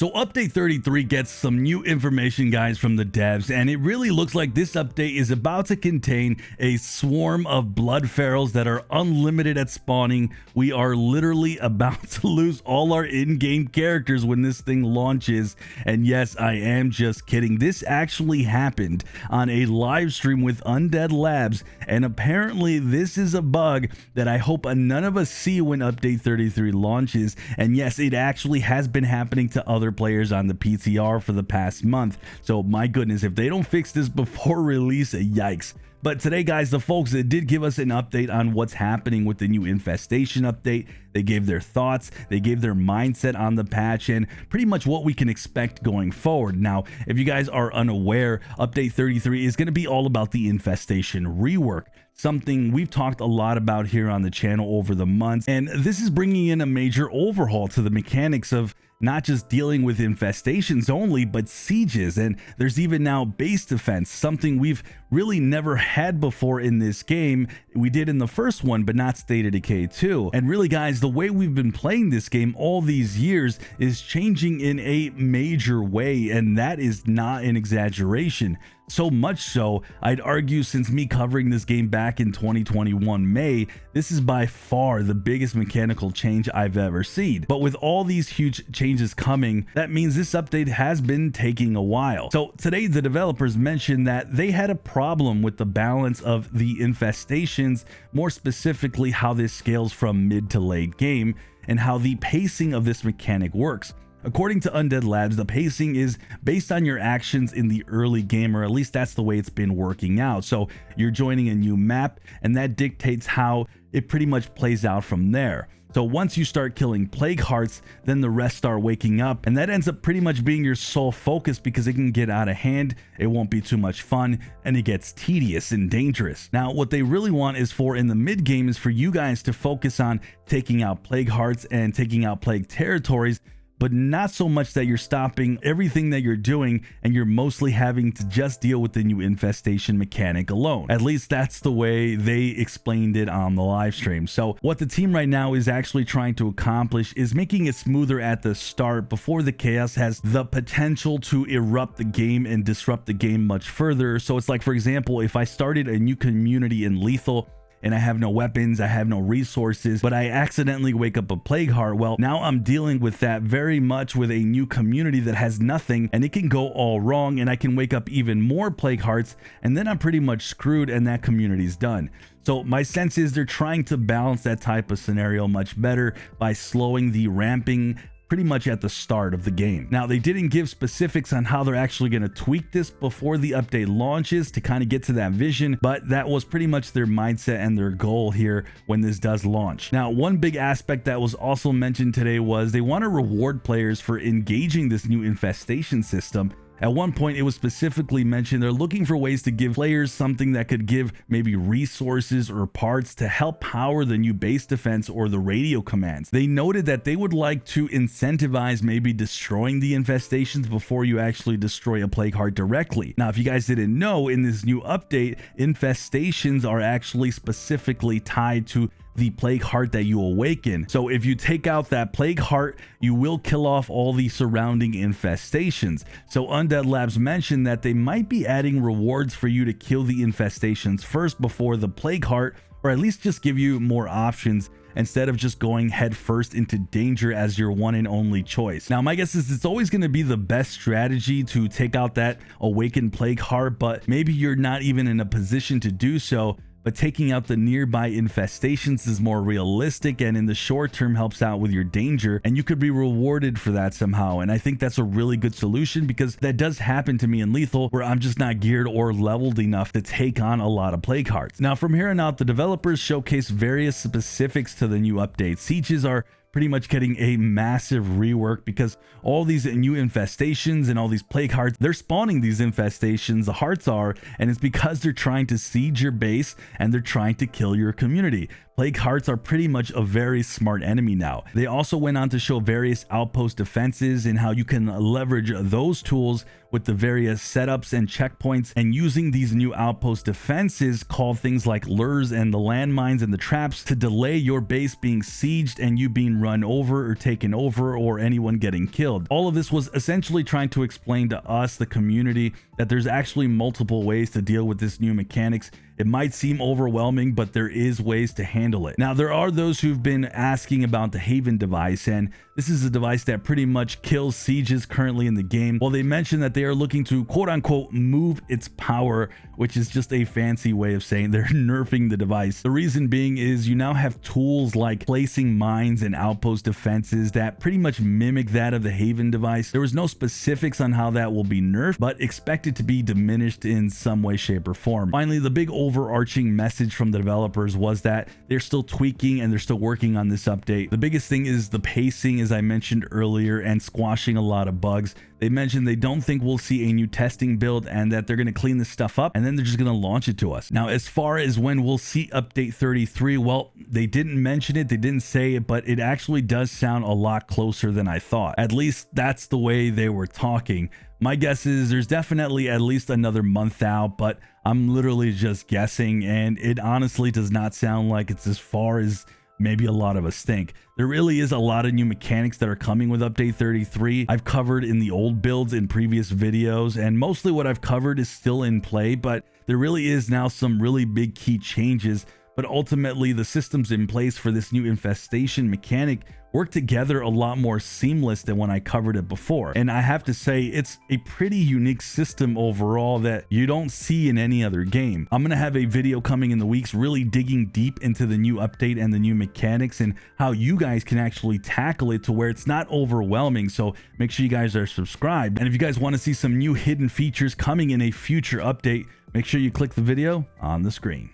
So update 33 gets some new information, guys, from the devs, and it really looks like this update is about to contain a swarm of blood ferals that are unlimited at spawning. We are literally about to lose all our in-game characters when this thing launches. And yes, I am just kidding. This actually happened on a live stream with Undead Labs, and apparently this is a bug that I hope none of us see when update 33 launches. And yes, it actually has been happening to other players on the PTR for the past month. So my goodness, if they don't fix this before release, yikes. But today, guys, the folks that did give us an update on what's happening with the new Infestation update. They gave their thoughts, they gave their mindset on the patch, and pretty much what we can expect going forward. Now, if you guys are unaware, update 33 is going to be all about the Infestation rework, something we've talked a lot about here on the channel over the months. And this is bringing in a major overhaul to the mechanics of not just dealing with infestations only, but sieges. And there's even now base defense, something we've really never had before in this game. We did in the first one, but not State of Decay 2. And really, guys, the way we've been playing this game all these years is changing in a major way, and that is not an exaggeration. So much so, I'd argue, since me covering this game back in 2021 May, this is by far the biggest mechanical change I've ever seen. But with all these huge changes coming, that means this update has been taking a while. So today, the developers mentioned that they had a problem with the balance of the infestations, more specifically how this scales from mid to late game, and how the pacing of this mechanic works. According to Undead Labs, the pacing is based on your actions in the early game, or at least that's the way it's been working out. So you're joining a new map, and that dictates how it pretty much plays out from there. So once you start killing plague hearts, then the rest start waking up, and that ends up pretty much being your sole focus because it can get out of hand, it won't be too much fun, and it gets tedious and dangerous. Now, what they really want is for in the mid game is for you guys to focus on taking out plague hearts and taking out plague territories, but not so much that you're stopping everything that you're doing and you're mostly having to just deal with the new infestation mechanic alone. At least that's the way they explained it on the live stream. So what the team right now is actually trying to accomplish is making it smoother at the start before the chaos has the potential to erupt the game and disrupt the game much further. So it's like, for example, if I started a new community in Lethal, and I have no weapons, I have no resources, but I accidentally wake up a plague heart, well, now I'm dealing with that very much with a new community that has nothing, and it can go all wrong, and I can wake up even more plague hearts, and then I'm pretty much screwed, and that community's done. So my sense is they're trying to balance that type of scenario much better by slowing the ramping pretty much at the start of the game. Now, they didn't give specifics on how they're actually going to tweak this before the update launches to kind of get to that vision, but that was pretty much their mindset and their goal here when this does launch. Now, one big aspect that was also mentioned today was they want to reward players for engaging this new infestation system. At one point, it was specifically mentioned they're looking for ways to give players something that could give maybe resources or parts to help power the new base defense or the radio commands. They noted that they would like to incentivize maybe destroying the infestations before you actually destroy a plague heart directly. Now, if you guys didn't know, in this new update, infestations are actually specifically tied to the plague heart that you awaken. So if you take out that plague heart, you will kill off all the surrounding infestations. So Undead Labs mentioned that they might be adding rewards for you to kill the infestations first before the plague heart, or at least just give you more options instead of just going head first into danger as your one and only choice. Now, my guess is it's always going to be the best strategy to take out that awakened plague heart, but maybe you're not even in a position to do so. But taking out the nearby infestations is more realistic and in the short term helps out with your danger, and you could be rewarded for that somehow. And I think that's a really good solution because that does happen to me in Lethal where I'm just not geared or leveled enough to take on a lot of plague hearts. Now, from here on out, the developers showcase various specifics to the new update. Sieges are pretty much getting a massive rework because all these new infestations and all these plague hearts, they're spawning these infestations, the hearts are, and it's because they're trying to siege your base and they're trying to kill your community. Plague Hearts are pretty much a very smart enemy now. They also went on to show various outpost defenses and how you can leverage those tools with the various setups and checkpoints, and using these new outpost defenses called things like lures and the landmines and the traps to delay your base being sieged and you being run over or taken over or anyone getting killed. All of this was essentially trying to explain to us, the community, that there's actually multiple ways to deal with this new mechanics. It might seem overwhelming, but there is ways to handle it. Now, there are those who've been asking about the Haven device, and this is a device that pretty much kills sieges currently in the game. Well, they mentioned that they are looking to quote-unquote move its power, which is just a fancy way of saying they're nerfing the device. The reason being is you now have tools like placing mines and outpost defenses that pretty much mimic that of the Haven device. There was no specifics on how that will be nerfed, but expected to be diminished in some way, shape, or form. Finally, the big overarching message from the developers was that they're still tweaking and they're still working on this update. The biggest thing is the pacing, as I mentioned earlier, and squashing a lot of bugs. They mentioned they don't think we'll see a new testing build and that they're going to clean this stuff up and then they're just going to launch it to us. Now, as far as when we'll see update 33, well, they didn't mention it, they didn't say it, but it actually does sound a lot closer than I thought. At least that's the way they were talking. My guess is there's definitely at least another month out, but I'm literally just guessing, and it honestly does not sound like it's as far as maybe a lot of us think. There really is a lot of new mechanics that are coming with update 33. I've covered in the old builds in previous videos, and mostly what I've covered is still in play, but there really is now some really big key changes. But ultimately, the systems in place for this new infestation mechanic work together a lot more seamless than when I covered it before. And I have to say, it's a pretty unique system overall that you don't see in any other game. I'm going to have a video coming in the weeks really digging deep into the new update and the new mechanics and how you guys can actually tackle it to where it's not overwhelming. So make sure you guys are subscribed. And if you guys want to see some new hidden features coming in a future update, make sure you click the video on the screen.